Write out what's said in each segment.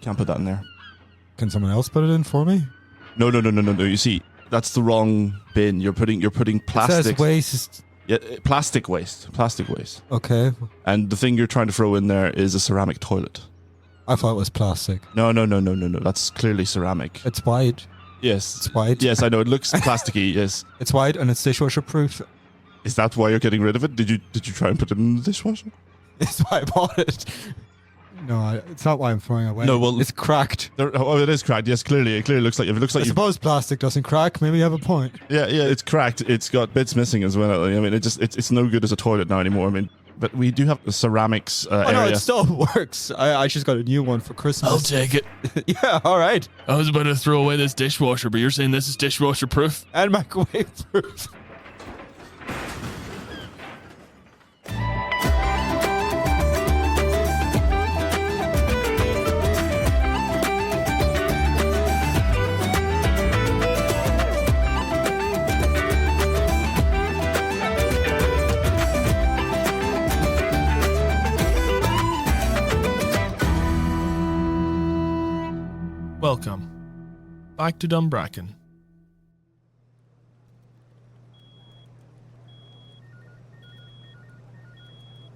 Can't put that in there. Can someone else put it in for me? No. You see, that's the wrong bin. You're putting plastic. It says waste. Yeah, plastic waste. Okay. And the thing you're trying to throw in there is a ceramic toilet. I thought it was plastic. No. That's clearly ceramic. It's white. Yes. It's white. Yes, I know. It looks plasticky, yes. It's white and it's dishwasher proof. Is that why you're getting rid of it? Did you try and put it in the dishwasher? It's why I bought it. No, it's not why I'm throwing it away. No, well, it's cracked. It is cracked. Yes, clearly. It clearly looks like. If it looks like I suppose plastic doesn't crack. Maybe you have a point. Yeah, it's cracked. It's got bits missing as well. I mean, it's no good as a toilet now anymore. I mean, but we do have the ceramics area. No, it still works. I just got a new one for Christmas. I'll take it. Yeah, all right. I was about to throw away this dishwasher, but you're saying this is dishwasher proof? And microwave proof. Welcome back to Dunbracken.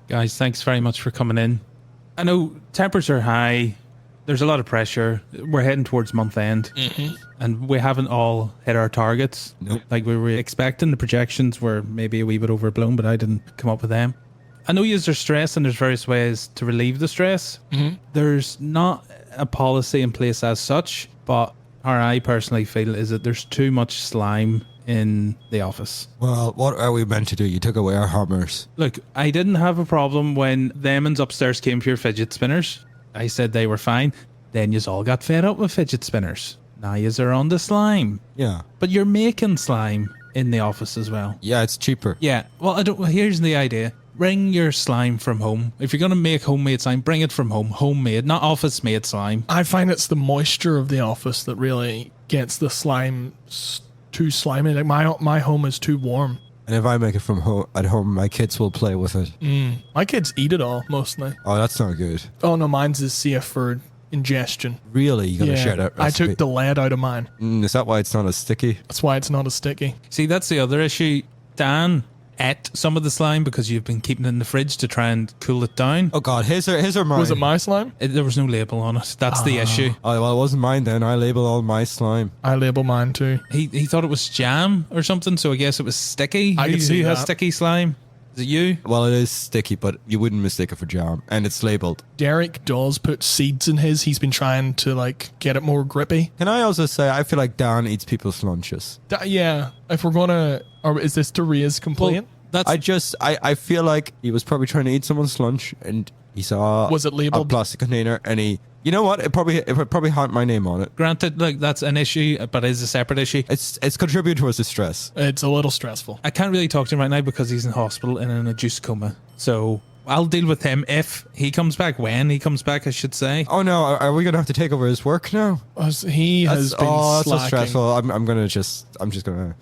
Guys, thanks very much for coming in. I know tempers are high. There's a lot of pressure. We're heading towards month end, and we haven't all hit our targets. Nope. Like we were expecting. The projections were maybe a wee bit overblown, but I didn't come up with them. I know there's stress, and there's various ways to relieve the stress. There's not a policy in place as such, but I personally feel is that there's too much slime in the office. Well, what are we meant to do? You took away our hammers. Look, I didn't have a problem when themans upstairs came for your fidget spinners. I said they were fine. Then yous all got fed up with fidget spinners. Now yous are on the slime. Yeah. But you're making slime in the office as well. Yeah, it's cheaper. Yeah. Well, here's the idea. Bring your slime from home. If you're going to make homemade slime, bring it from home. Homemade, not office-made slime. I find it's the moisture of the office that really gets the slime too slimy. Like my home is too warm. And if I make it from at home, my kids will play with it. My kids eat it all, mostly. Oh, that's not good. Oh, no, mine's is safe for ingestion. Really? You gotta share that recipe? I took the lead out of mine. Is that why it's not as sticky? That's why it's not as sticky. See, that's the other issue. Dan ate some of the slime because you've been keeping it in the fridge to try and cool it down. Oh God, his or mine? Was it my slime? There was no label on it. That's the issue. Oh, well, it wasn't mine then. I label all my slime. I label mine too. He thought it was jam or something, so I guess it was sticky. I can see who has that. sticky slime? Is it you? Well, it is sticky, but you wouldn't mistake it for jam. And it's labelled. Derek does put seeds in his. He's been trying to get it more grippy. Can I also say, I feel like Dan eats people's lunches. Yeah. If we're gonna, or is this to Rhea's complaint? I feel like he was probably trying to eat someone's lunch and he saw Was it labelled? a plastic container and he, you know what? It probably had my name on it. Granted, that's an issue, but it's a separate issue. It's contributed towards the stress. It's a little stressful. I can't really talk to him right now because he's in hospital and in a juice coma. So I'll deal with him if he comes back. When he comes back, I should say. Oh no, are we gonna have to take over his work now? He has been that's so slacking. stressful. I'm just gonna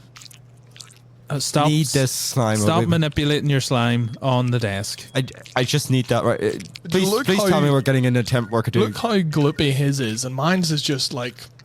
Stop need this slime. Stop manipulating your slime on the desk. I just need that right. Please tell me we're getting into temp work. Look how gloopy his is, and mine's is just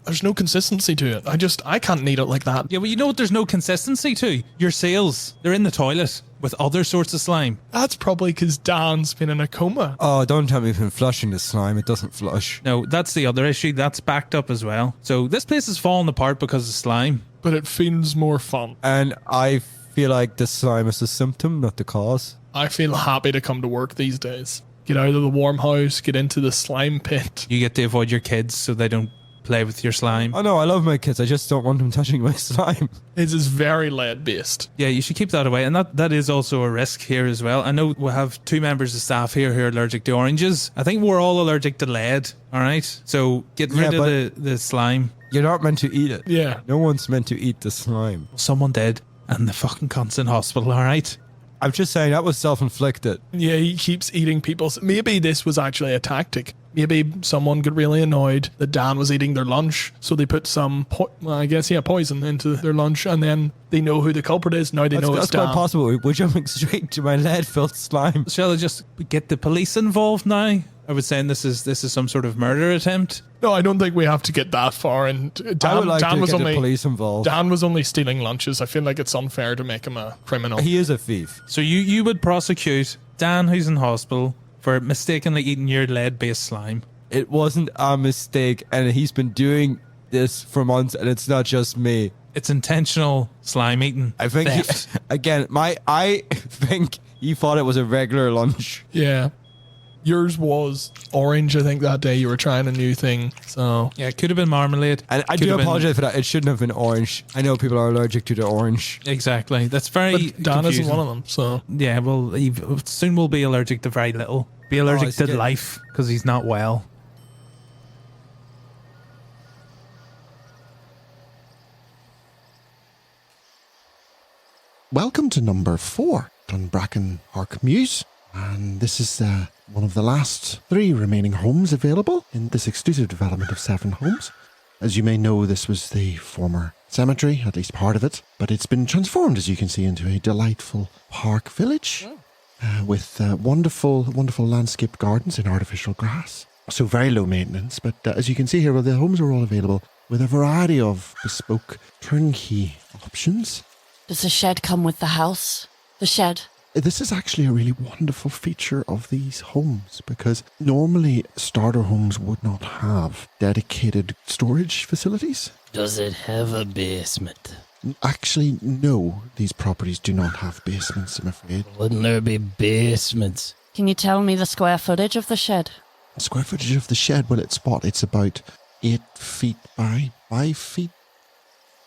there's no consistency to it. I can't knead it like that. Yeah, well, you know what there's no consistency to? Your sales. They're in the toilet with other sorts of slime. That's probably because Dan's been in a coma. Oh, don't tell me you've been flushing the slime. It doesn't flush. No, that's the other issue. That's backed up as well. So this place is falling apart because of slime. But it feels more fun. And I feel like the slime is a symptom, not the cause. I feel happy to come to work these days. Get out of the warm house, get into the slime pit. You get to avoid your kids so they don't play with your slime. Oh no, I love my kids. I just don't want them touching my slime. His is very lead-based. Yeah, you should keep that away. And that is also a risk here as well. I know we have 2 members of staff here who are allergic to oranges. I think we're all allergic to lead, all right? So get rid of the slime. You're not meant to eat it. Yeah. No one's meant to eat the slime. Someone did. And the fucking cunt's in hospital, all right? I'm just saying that was self-inflicted. Yeah, he keeps eating people's... Maybe this was actually a tactic. Maybe someone got really annoyed that Dan was eating their lunch, so they put some, poison into their lunch, and then they know who the culprit is. Now they know it's Dan. That's quite possible. We're jumping straight to my lead-filled slime. Shall I just get the police involved now? I was saying this is some sort of murder attempt. No, I don't think we have to get that far. And I would like Dan to was get the only police involved. Dan was only stealing lunches. I feel like it's unfair to make him a criminal. He is a thief. So you would prosecute Dan, who's in hospital, for mistakenly eating your lead-based slime. It wasn't a mistake, and he's been doing this for months, and it's not just me. It's intentional slime eating. I think I think he thought it was a regular lunch. Yeah. Yours was orange, I think, that day. You were trying a new thing. So Yeah, it could have been marmalade. And I Could do have been- apologize for that. It shouldn't have been orange. I know people are allergic to the orange. Exactly. That's very but Dan confusing. isn't one of them. So Yeah, well, he soon will be allergic to very little. Be allergic he's to getting- life because he's not well. Welcome to number 4, Dunbracken Park Mews. And this is one of the last 3 remaining homes available in this exclusive development of 7 homes. As you may know, this was the former cemetery, at least part of it, but it's been transformed, as you can see, into a delightful park village with wonderful landscaped gardens and artificial grass. So very low maintenance, but as you can see here, well, the homes are all available with a variety of bespoke turnkey options. Does the shed come with the house? The shed? This is actually a really wonderful feature of these homes because normally starter homes would not have dedicated storage facilities. Does it have a basement? Actually, no, these properties do not have basements, I'm afraid. Wouldn't there be basements? Can you tell me the square footage of the shed? The square footage of the shed, well, it's about 8 feet by 5 feet.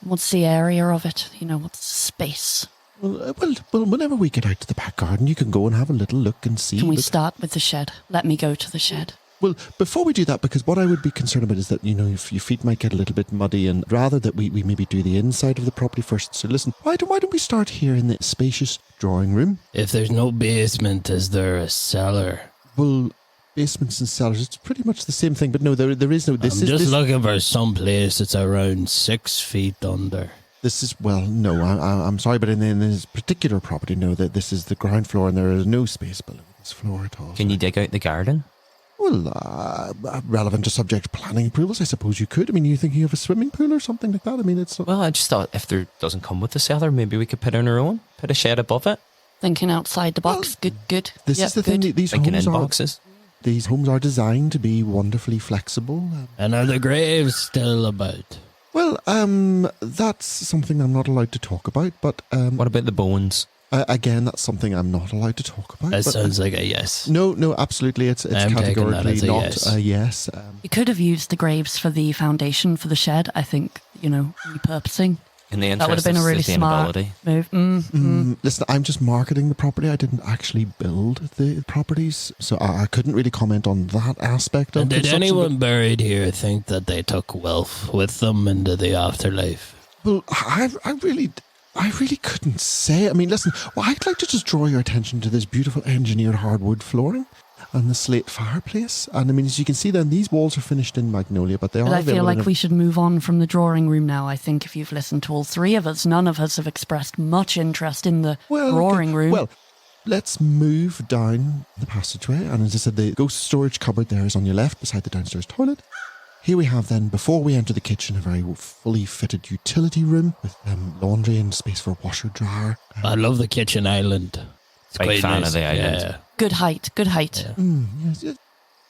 What's the area of it? You know, what's the space? Well, whenever we get out to the back garden, you can go and have a little look and see. Can we but- start with the shed? Let me go to the shed. Well, before we do that, because what I would be concerned about is that, you know, if your feet might get a little bit muddy, and rather that we maybe do the inside of the property first. So listen, why don't we start here in the spacious drawing room? If there's no basement, is there a cellar? Well, basements and cellars, it's pretty much the same thing, but no, there is no... I'm looking for some place that's around 6 feet under. This is, well, no, I'm sorry, but in this particular property, no, that this is the ground floor and there is no space below this floor at all. Can you dig out the garden? Well, relevant to subject planning approvals, I suppose you could. I mean, you're thinking of a swimming pool or something like that? I mean, it's... Well, I just thought if there doesn't come with the cellar, maybe we could put in our own, put a shed above it, Thinking outside the box. Good. This Yep, is the good. thing, these thinking in homes are... boxes. These homes are designed to be wonderfully flexible. And are the graves still about? Well, that's something I'm not allowed to talk about, but What about the bones? again, that's something I'm not allowed to talk about. That but, sounds like a yes. no, absolutely, it's I'm taking that categorically as a not yes. a yes. You could have used the graves for the foundation for the shed, I think, you know, repurposing. In the That would interest have been of a really smart sustainability. move. Listen, I'm just marketing the property. I didn't actually build the properties, so I couldn't really comment on that aspect of And did construction, anyone buried here think that they took wealth with them into the afterlife? but- Well, I really couldn't say. I mean, listen, well, I'd like to just draw your attention to this beautiful engineered hardwood flooring and the slate fireplace. And I mean, as you can see then, these walls are finished in magnolia, but they But are I feel available like in a- we should move on from the drawing room now. I think if you've listened to all 3 of us, none of us have expressed much interest in the Well, drawing okay. room. Well, let's move down the passageway. And as I said, the ghost storage cupboard there is on your left beside the downstairs toilet. Here we have then, before we enter the kitchen, a very fully fitted utility room with laundry and space for a washer dryer. I love the kitchen island. It's Big quite fan nice. of the island. Yeah. Good height. Yes.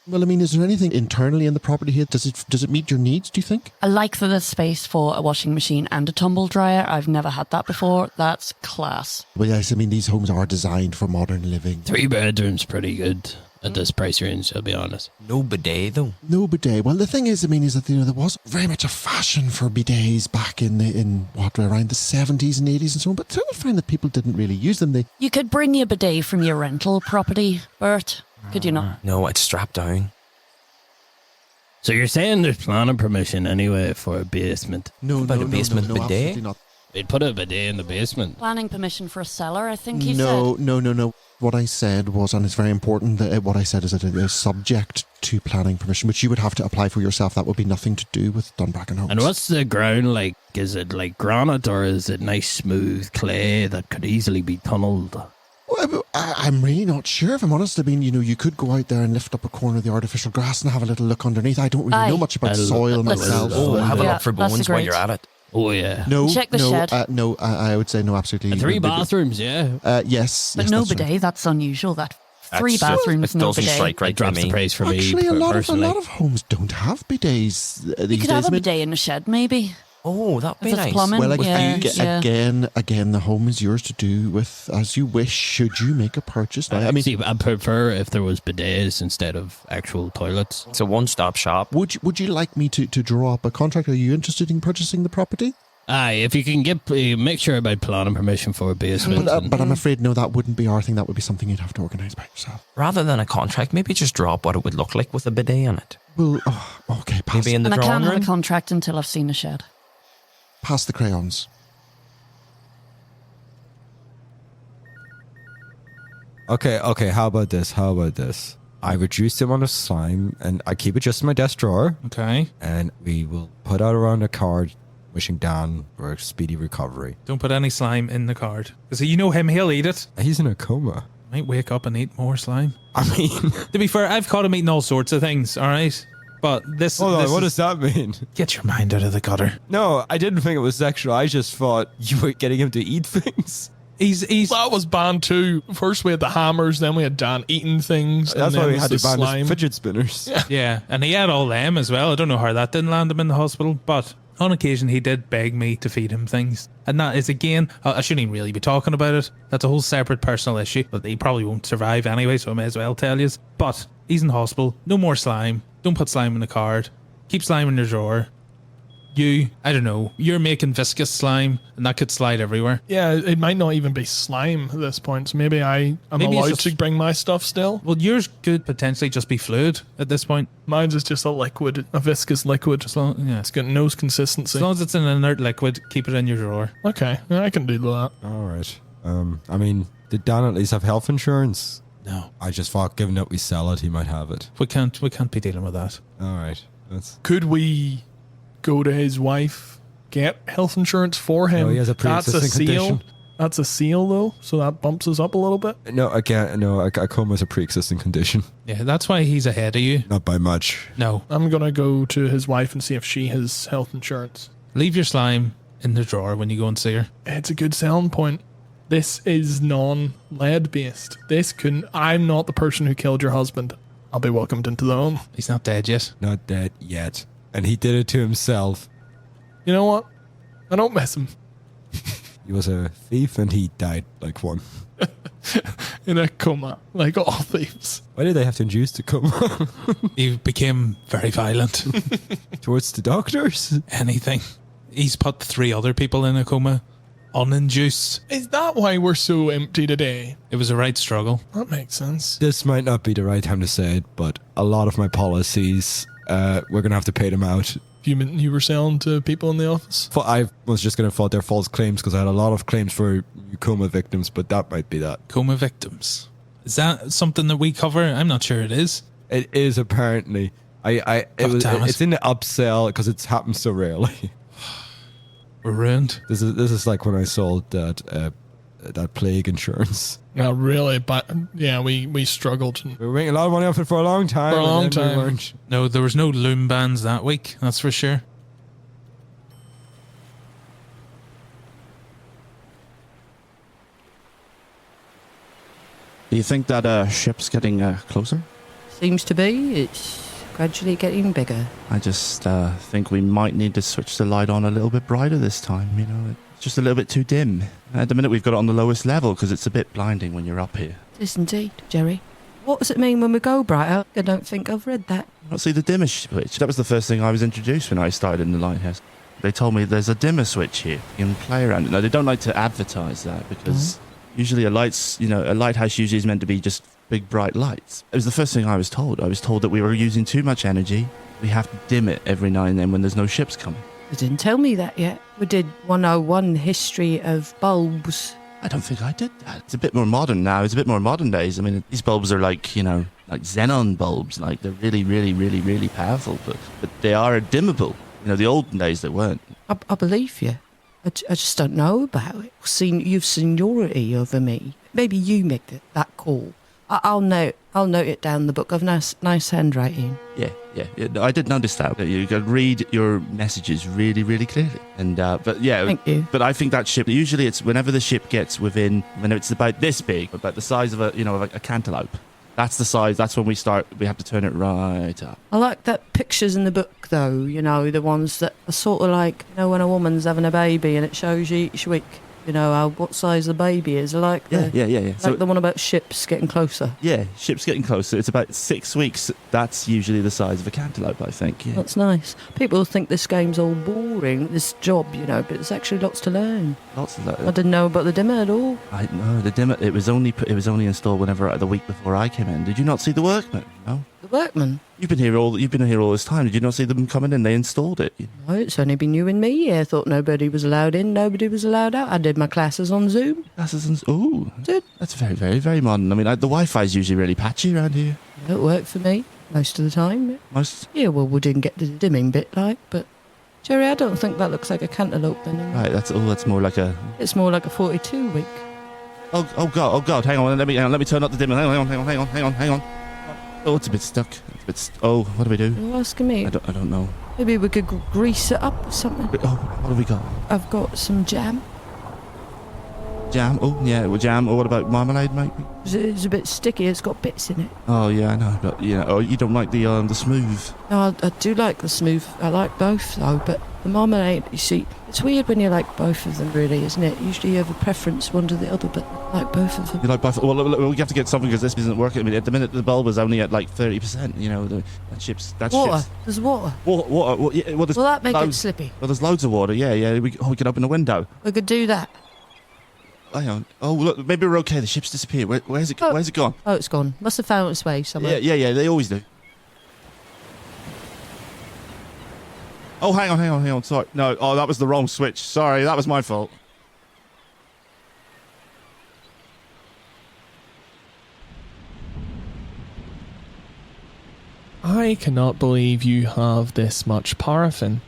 Well, I mean, is there anything internally in the property here? Does it meet your needs, do you think? I like that there's space for a washing machine and a tumble dryer. I've never had that before. That's class. Well, yes, I mean, these homes are designed for modern living. 3 bedrooms, pretty good at this price range, I'll be honest. No bidet, though. No bidet. Well, the thing is, I mean, is that, you know, there was very much a fashion for bidets back in around the 70s and 80s and so on, but I would find that people didn't really use them. You could bring your bidet from your rental property, Bert. Could you not? No, it's strapped down. So you're saying there's planning permission anyway for a basement? No, About a basement bidet? absolutely not. They'd put a bidet in the basement. Planning permission for a cellar, I think he No, said. no. What I said was, and it's very important, that what I said is that it is subject to planning permission, which you would have to apply for yourself. That would be nothing to do with Dunbracken Homes. And what's the ground like? Is it like granite or is it nice smooth clay that could easily be tunnelled? Well, I'm really not sure, if I'm honest. I mean, you could go out there and lift up a corner of the artificial grass and have a little look underneath. I don't really know much about soil myself. Have a Yeah, look for that's bones while great. you're at it. Oh, yeah. No, Check the no, shed. no. I would say no, absolutely. And 3 bathrooms, yeah. Yes. But yes, no that's right. bidet, that's unusual. That 3 It bathrooms, no doesn't bidet. strike right It drops by the me. price for Actually, me a lot personally. of homes don't have bidets these You days. could have a I mean, bidet in the shed, maybe. Oh, that'd be If it's nice. plumbing. well, Yeah, yeah. again, the home is yours to do with as you wish. Should you make a purchase? Now, I mean, See, I'd prefer if there was bidets instead of actual toilets. It's a one-stop shop. would you like me to draw up a contract? Are you interested in purchasing the property? Aye, if you can get make sure about planning permission for a basement. But I'm afraid no, that wouldn't be our thing. That would be something you'd have to organise by yourself. Rather than a contract, maybe just draw up what it would look like with a bidet in it. Well, okay, pass, Maybe in the And I drawing can't have room. a contract until I've seen a shed. pass the crayons. Okay, how about this? I reduce the amount of slime and I keep it just in my desk drawer, Okay. and we will put out around a card wishing Dan for a speedy recovery. Don't put any slime in the card. Because you know him, he'll eat it. He's in a coma. Might wake up and eat more slime. I mean, To be fair, I've caught him eating all sorts of things, alright? But this, hold on, this what is- does that mean? Get your mind out of the gutter. No, I didn't think it was sexual. I just thought you were getting him to eat things. He's That was banned too. First we had the hammers, then we had Dan eating things. That's and why then we had was to the ban his slime. fidget spinners. yeah, and he had all them as well. I don't know how that didn't land him in the hospital, but on occasion he did beg me to feed him things. And that is again, I shouldn't even really be talking about it. That's a whole separate personal issue, but he probably won't survive anyway, so I may as well tell you. But he's in hospital. No more slime. Don't put slime in the card. Keep slime in your drawer. I don't know, you're making viscous slime and that could slide everywhere. Yeah, it might not even be slime at this point. So maybe I'm Maybe it's allowed just- to bring my stuff still. Well, yours could potentially just be fluid at this point. Mine's is just a liquid, a viscous liquid. As long, yeah. It's got no consistency. As long as it's an inert liquid, keep it in your drawer. Okay, yeah, I can do that. All right. I mean, did Dan at least have health insurance? No, I just thought, given that we sell it, he might have it. we can't be dealing with that. All right. That's. Could we go to his wife, get health insurance for him? No, he has a That's a pre-existing seal. condition. That's a seal though, so that bumps us up a little bit. No, I can't. No, a coma is a pre-existing condition. Yeah, that's why he's ahead of you. Not by much. No, I'm gonna go to his wife and see if she has health insurance. leave your slime in the drawer when you go and see her. It's a good selling point. This is non-lead based. I'm not the person who killed your husband. I'll be welcomed into the home. He's not dead yet. Not dead yet. And he did it to himself. You know what? I don't miss him. He was a thief and he died like one. In a coma, like all thieves. Why did they have to induce the coma? He became very violent. Towards the doctors? Anything. He's put 3 other people in a coma, uninduced. Is that why we're so empty today? It was a right struggle. That makes sense. This might not be the right time to say it, but a lot of my policies, we're going to have to pay them out. You were selling to people in the office? I was just going to fault their false claims because I had a lot of claims for coma victims, but that might be that. Coma victims. Is that something that we cover? I'm not sure it is. It is apparently. God damn it. It's in the upsell because it's happened so rarely. We're ruined. This is like when I sold that plague insurance. Not really, but yeah, we struggled. We were making a lot of money off it for a long time. For a and long then we time. weren't. No, there was no loom bands that week, that's for sure. Do you think that ship's getting closer? Seems to be. It's gradually getting bigger. I just think we might need to switch the light on a little bit brighter this time. You know, it's just a little bit too dim. At the minute, we've got it on the lowest level because it's a bit blinding when you're up here. It is indeed, Jerry. What does it mean when we go brighter? I don't think I've read that. Not see the dimmer switch. That was the first thing I was introduced when I started in the Lighthouse. They told me there's a dimmer switch here. You can play around it. Now, they don't like to advertise that because usually a lighthouse usually is meant to be just big bright lights. It was the first thing I was told. I was told that we were using too much energy. We have to dim it every now and then when there's no ships coming. You didn't tell me that yet. We did 101 history of bulbs. I don't think I did that. It's a bit more modern now. It's a bit more modern days. I mean, these bulbs are like, like xenon bulbs. Like, they're really, really, really, really powerful. But they are dimmable. The olden days they weren't. I believe you. I just don't know about it. You've seniority over me. maybe you make that call. I'll note it down in the book of nice handwriting. Yeah. No, I did notice that. You could read your messages really, really clearly. And but yeah, Thank you. But I think that ship. Usually, it's whenever the ship gets within, when it's about this big, about the size of a cantaloupe. That's the size. That's when we have to turn it right up. I like that pictures in the book, though. The ones that are sort of like, when a woman's having a baby and it shows you each week. What size the baby is. I like Yeah. Like So the one about ships getting closer. yeah, ships getting closer. It's about 6 weeks. That's usually the size of a cantaloupe, I think. Yeah. That's nice. People think this game's all boring, this job, but it's actually lots to learn. Lots of that. I didn't know about the dimmer at all. I know the dimmer. It was only installed the week before I came in. Did you not see the workmen? No. The workman? You've been here all this time. Did you not see them coming in? They installed it. No, it's only been you and me here. Thought nobody was allowed in, nobody was allowed out. I did my classes on Zoom. Ooh, Did. that's very, very, very modern. I mean, the Wi-Fi is usually really patchy around here. It worked for me most of the time. Yeah, well, we didn't get the dimming bit, but Jerry, I don't think that looks like a cantaloupe then. Right, that's more like a. It's more like a 42 week. Oh God! Hang on, let me turn up the dimmer. Hang on. Oh, it's a bit stuck. What do we do? You're asking me. I don't know. Maybe we could grease it up or something. Oh, what have we got? I've got some jam. Jam? Oh, yeah, well, jam. Or what about marmalade, maybe? It's a bit sticky. It's got bits in it. Oh, yeah, I know. But, you don't like the smooth. No, I do like the smooth. I like both, though. But the marmalade, you see, it's weird when you like both of them, really, isn't it? Usually you have a preference one to the other, but I like both of them. You like both? Well, we have to get something because this isn't working. I mean, at the minute, the bulb is only at like 30%. That ship's... Water. There's water. Water. Well, yeah, Will that make it slippy? Well, there's loads of water. Yeah. We can open the window. We could do that. Hang on. Oh, look, maybe we're okay. The ship's disappeared. Where's it gone? Oh, it's gone. Must have found its way somewhere. Yeah. They always do. Oh, hang on. Sorry. No. Oh, that was the wrong switch. Sorry, that was my fault. I cannot believe you have this much paraffin.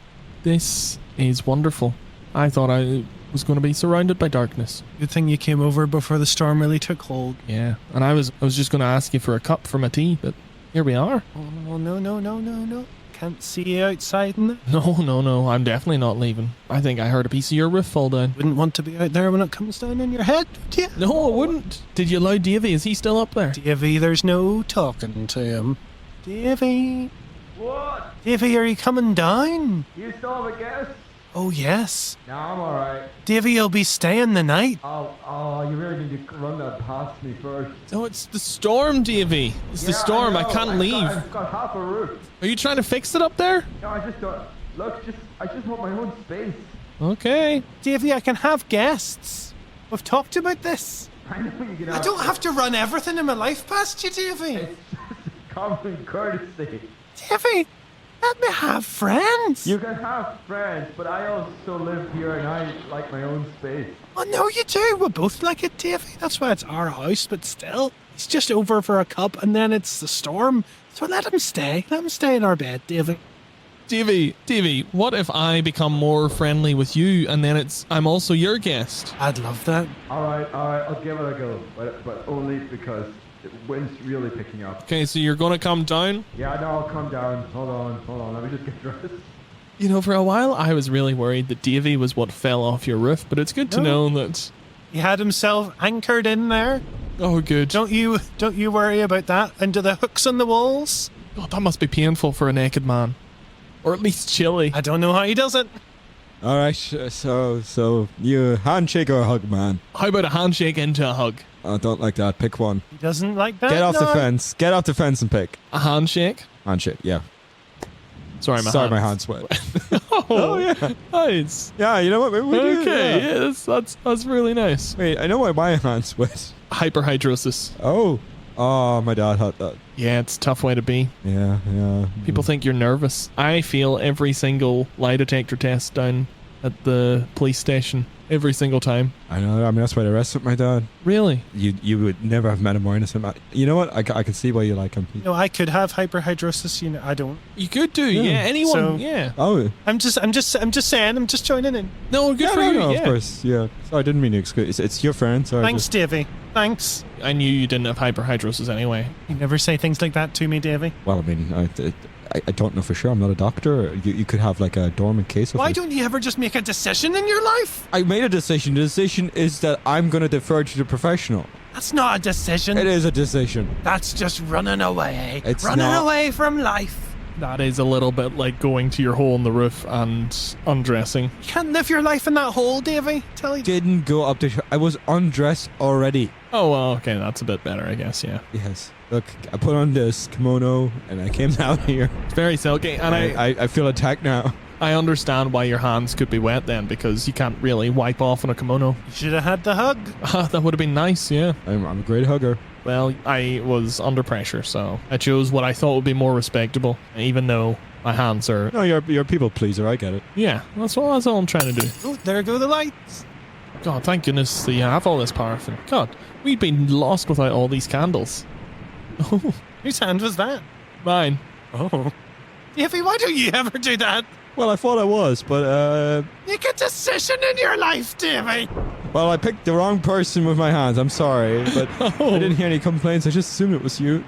This is wonderful. I thought I was going to be surrounded by darkness. Good thing you came over before the storm really took hold. Yeah, and I was just going to ask you for a cup for my tea, but here we are. Oh, no. Can't see you outside in there. No, I'm definitely not leaving. I think I heard a piece of your roof fall down. Wouldn't want to be out there when it comes down on your head, would you? No, I wouldn't. Did you allow Davy? Is he still up there? Davy, there's no talking to him. Davy. What? Davy, are you coming down? You still have a guess? Oh, yes. No, I'm alright. Davy, you'll be staying the night. Oh, you really need to run that past me first. No, it's the storm, Davy. It's the storm. I can't leave. I've got half a roof. Are you trying to fix it up there? No, I just don't. Look, I just want my own space. Okay. Davy, I can have guests. We've talked about this. I know you can I don't have to run everything in my life past you, Davy. It's just common courtesy. Davy, let me have friends. You can have friends, but I also live here and I like my own space. Oh, no, you do. We both like it, Davy. That's why it's our house, but still. He's just over for a cup and then it's the storm. So let him stay. Let him stay in our bed, Davy. Davy, what if I become more friendly with you and then I'm also your guest? I'd love that. Alright, I'll give it a go. But only because the wind's really picking up. Okay, so you're going to come down? Yeah, no, I'll come down. Hold on. Let me just get dressed. For a while I was really worried that Davy was what fell off your roof, but it's good to know that... He had himself anchored in there. Oh, good. Don't you worry about that. Into the hooks on the walls. God, that must be painful for a naked man. Or at least chilly. I don't know how he does it. All right, so you handshake or a hug, man? How about a handshake into a hug? I don't like that. Pick one. He doesn't like that. Get off the no. fence. Get off the fence and pick. A handshake? Handshake, yeah. Sorry, my hands sweat. Oh, yeah. Nice. Yeah, you know what? Maybe we do, Okay, yeah. yes, that's really nice. Wait, I know why my hands sweat. Hyperhidrosis. Oh, my dad had that. Yeah, it's a tough way to be. Yeah. People think you're nervous. I feel every single lie detector test down at the police station every single time. I know. I mean, that's why they arrested my dad. Really? You would never have met a more innocent man. You know what? I can see why you like him. No, I could have hyperhidrosis. You know, I don't. You could do, yeah. Anyone, So- yeah. Oh. I'm just saying. I'm just joining in. No, good for you. No, yeah. of course. Yeah. Sorry, I didn't mean to exclude. It's your friend. Sorry. Thanks, Davy. Thanks. I knew you didn't have hyperhidrosis anyway. You never say things like that to me, Davy. Well, I mean, I don't know for sure. I'm not a doctor. You could have like a dormant case of Why it. don't you ever just make a decision in your life? I made a decision. The decision is that I'm going to defer to the professional. That's not a decision. It is a decision. That's just running away. It's running not. away from life. That is a little bit like going to your hole in the roof and undressing. You can't live your life in that hole, Davy. Tell you. Didn't go up to. I was undressed already. Oh, well, okay, that's a bit better, I guess, yeah. Yes. Look, I put on this kimono and I came down here. It's very silky, and I feel attacked now. I understand why your hands could be wet then, because you can't really wipe off on a kimono. You should have had the hug. That would have been nice, yeah. I'm a great hugger. Well, I was under pressure, so I chose what I thought would be more respectable, even though my hands are... No, you're a people pleaser. I get it. Yeah, that's all I'm trying to do. Oh, there go the lights. God, thank goodness that you have all this paraffin. God, we'd been lost without all these candles. Oh, Whose hand was that? mine. Oh. Davy, why don't you ever do that? Well, I thought I was, but Make a decision in your life, Davy. well, I picked the wrong person with my hands. I'm sorry, but Oh. I didn't hear any complaints. I just assumed it was you.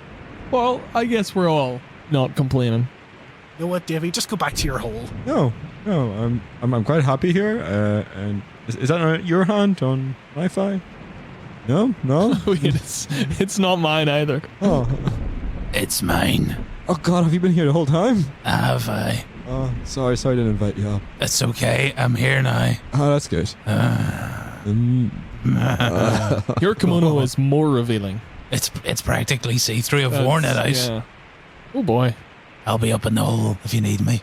Well, I guess we're all not complaining. You know what, Davy? Just go back to your hole. No, I'm quite happy here. And is that your hand on Wi-Fi? No. Wait, it's not mine either. Oh, It's mine. oh God, have you been here the whole time? Have I? Oh, sorry, I didn't invite you up. That's okay. I'm here now. Oh, that's good. Your kimono is more revealing. It's practically see-through. I've worn it out. Yeah. Oh boy. I'll be up in the hole if you need me.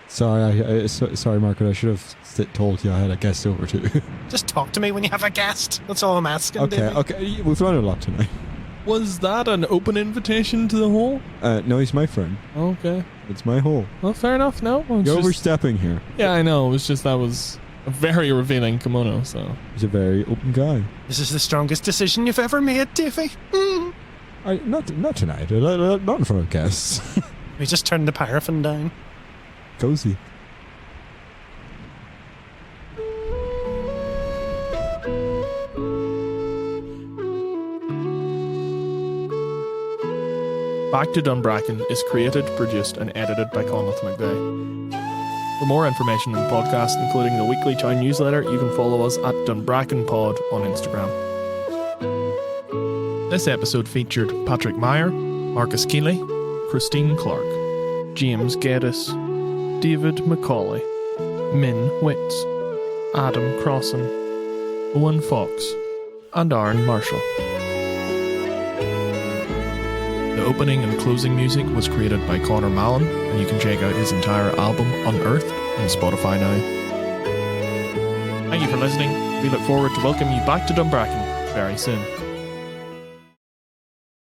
Sorry, sorry, Margaret. I should have told you I had a guest over too. Just talk to me when you have a guest. That's all I'm asking, Okay, Davy. okay. We've learned a lot tonight. Was that an open invitation to the hole? No, he's my friend. Okay. It's my hole. Well, fair enough. No. It's You're just- overstepping here. Yeah, I know. It was just that was a very revealing kimono, so. He's a very open guy. This is the strongest decision you've ever made, Davy. Not tonight. Not in front of guests. We just turned the paraffin down. Cozy. Back to Dunbracken is created, produced, and edited by Conleth McVeigh. For more information on the podcast, including the weekly town newsletter, you can follow us at DunbrackenPod on Instagram. This episode featured Patrick Meier, Marcus Keeley, Christine Clark, James Geddes, David McCauley, Min Witts, Adam Crossan, Owen Fox, and Aaron Marshall. The opening and closing music was created by Conor Mallon, and you can check out his entire album Unearthed on Spotify now. Thank you for listening. We look forward to welcoming you back to Dunbracken very soon.